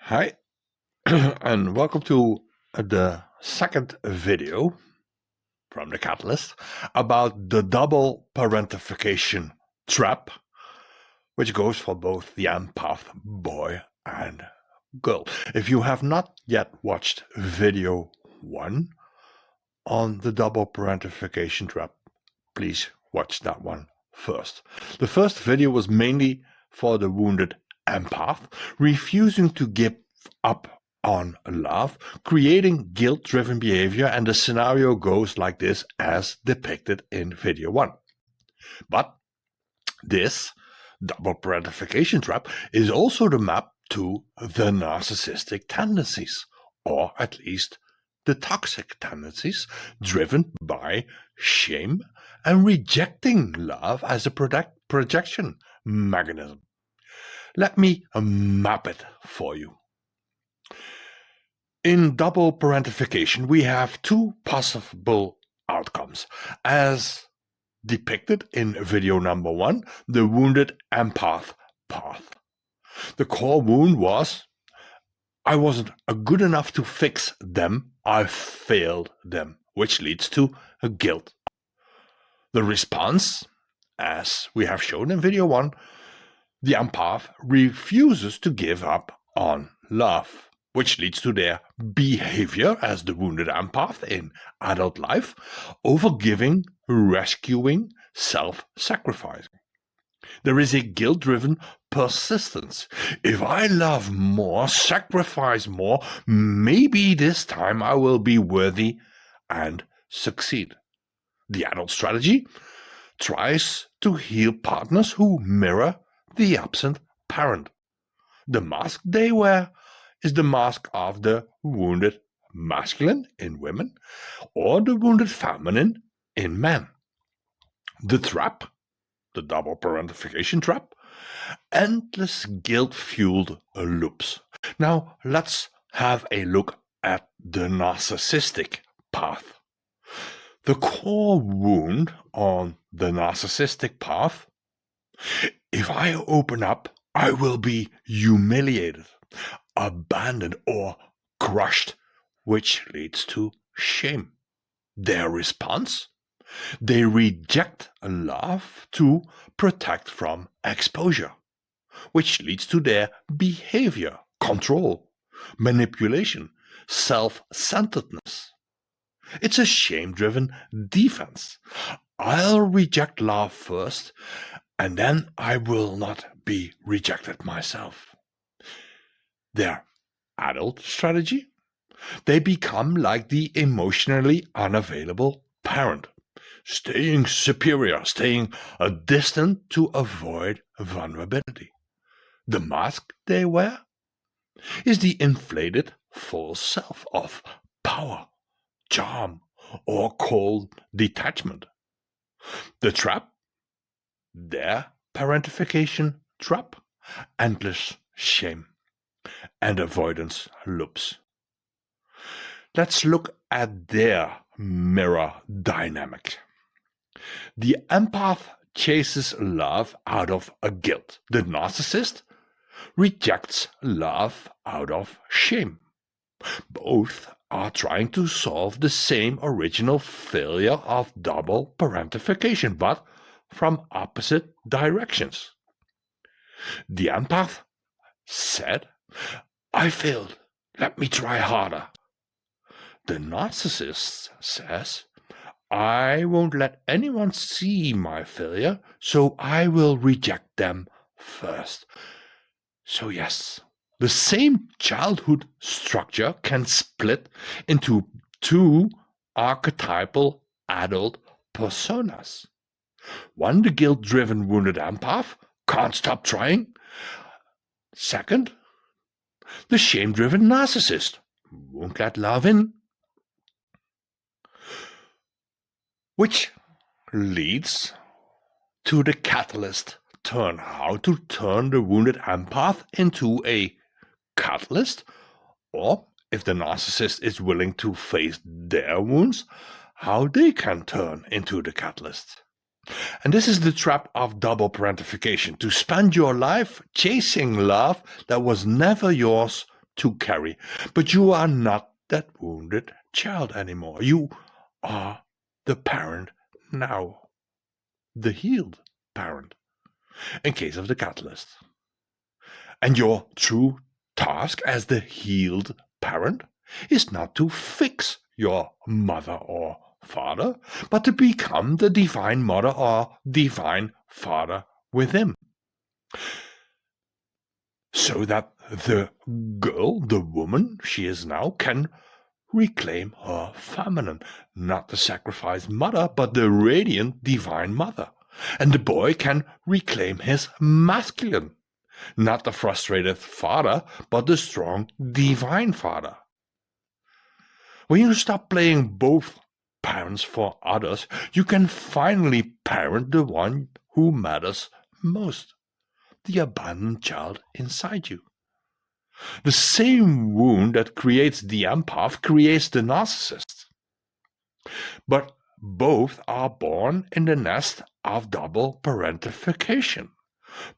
Hi, and welcome to the second video from the Catalyst about the double parentification trap, which goes for both the empath boy and girl. If you have not yet watched video 1 on the double parentification trap, please watch that one first. The first video was mainly for the wounded empath, refusing to give up on love, creating guilt-driven behavior, and the scenario goes like this as depicted in video 1. But this double parentification trap is also the map to the narcissistic tendencies, or at least the toxic tendencies driven by shame and rejecting love as a projection mechanism. Let me map it for you. In double parentification, we have two possible outcomes. As depicted in video number 1, the wounded empath path. The core wound was, I wasn't good enough to fix them, I failed them, which leads to a guilt. The response, as we have shown in video 1, the empath refuses to give up on love, which leads to their behavior as the wounded empath in adult life, overgiving, rescuing, self-sacrificing. There is a guilt-driven persistence. If I love more, sacrifice more, maybe this time I will be worthy and succeed. The adult strategy tries to heal partners who mirror the absent parent. The mask they wear is the mask of the wounded masculine in women or the wounded feminine in men. The trap, the double parentification trap, endless guilt-fueled loops. Now let's have a look at the narcissistic path. The core wound on the narcissistic path: if I open up, I will be humiliated, abandoned, or crushed, which leads to shame. Their response? They reject love to protect from exposure, which leads to their behavior, control, manipulation, self-centeredness. It's a shame-driven defense. I'll reject love first, and then I will not be rejected myself. Their adult strategy? They become like the emotionally unavailable parent, staying superior, staying distant to avoid vulnerability. The mask they wear is the inflated false self of power, charm, or cold detachment. The trap? Their parentification trap, endless shame and avoidance loops. Let's look at their mirror dynamic. The empath chases love out of a guilt. The narcissist rejects love out of shame. Both are trying to solve the same original failure of double parentification, but from opposite directions. The empath said, I failed, let me try harder. The narcissist says, I won't let anyone see my failure, so I will reject them first. So yes, the same childhood structure can split into two archetypal adult personas. One, the guilt-driven wounded empath, can't stop trying. Second, the shame-driven narcissist, won't let love in. Which leads to the catalyst turn. How to turn the wounded empath into a catalyst, or if the narcissist is willing to face their wounds, how they can turn into the catalyst. And this is the trap of double parentification: to spend your life chasing love that was never yours to carry. But you are not that wounded child anymore. You are the parent now, the healed parent, in case of the catalyst. And your true task as the healed parent is not to fix your mother or father, but to become the divine mother or divine father within. So that the girl, the woman she is now, can reclaim her feminine, not the sacrificed mother, but the radiant divine mother. And the boy can reclaim his masculine, not the frustrated father, but the strong divine father. When you stop playing both parents for others, you can finally parent the one who matters most, the abandoned child inside you. The same wound that creates the empath creates the narcissist. But both are born in the nest of double parentification.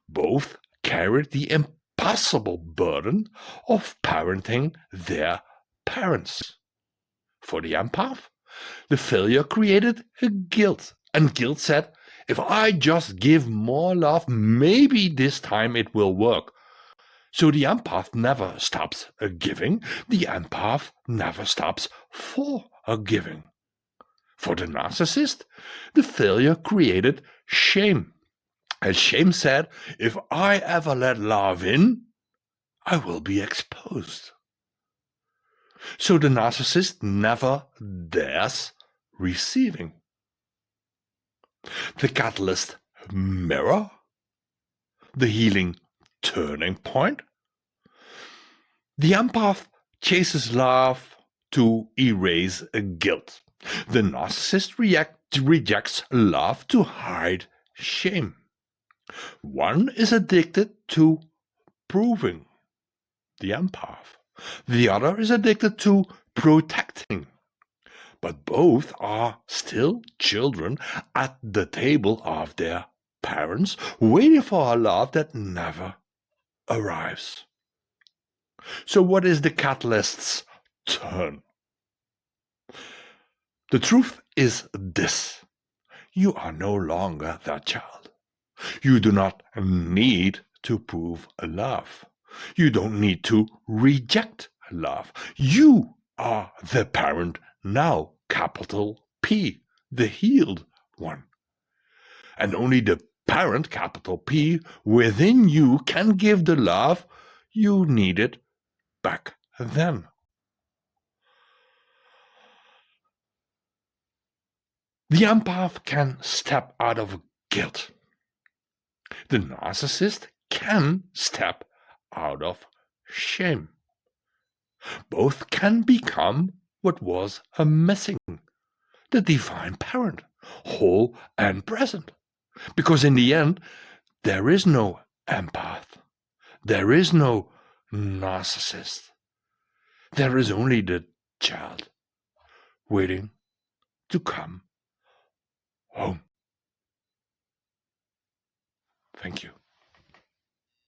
Both carried the impossible burden of parenting their parents. For the empath, the failure created a guilt, and guilt said, if I just give more love, maybe this time it will work. So the empath never stops giving, the empath never stops for giving. For the narcissist, the failure created shame. And shame said, if I ever let love in, I will be exposed. So the narcissist never dares receiving. The catalyst mirror, the healing turning point. The empath chases love to erase guilt. The narcissist rejects love to hide shame. One is addicted to proving, the empath. The other is addicted to protecting. But both are still children at the table of their parents, waiting for a love that never arrives. So what is the catalyst's turn? The truth is this: you are no longer that child. You do not need to prove love. You don't need to reject love. You are the parent now, capital P, the healed one. And only the parent, capital P, within you can give the love you needed back then. The empath can step out of guilt. The narcissist can step out of shame. Both can become what was missing, the divine parent, whole and present. Because in the end, there is no empath. There is no narcissist. There is only the child waiting to come home. Thank you.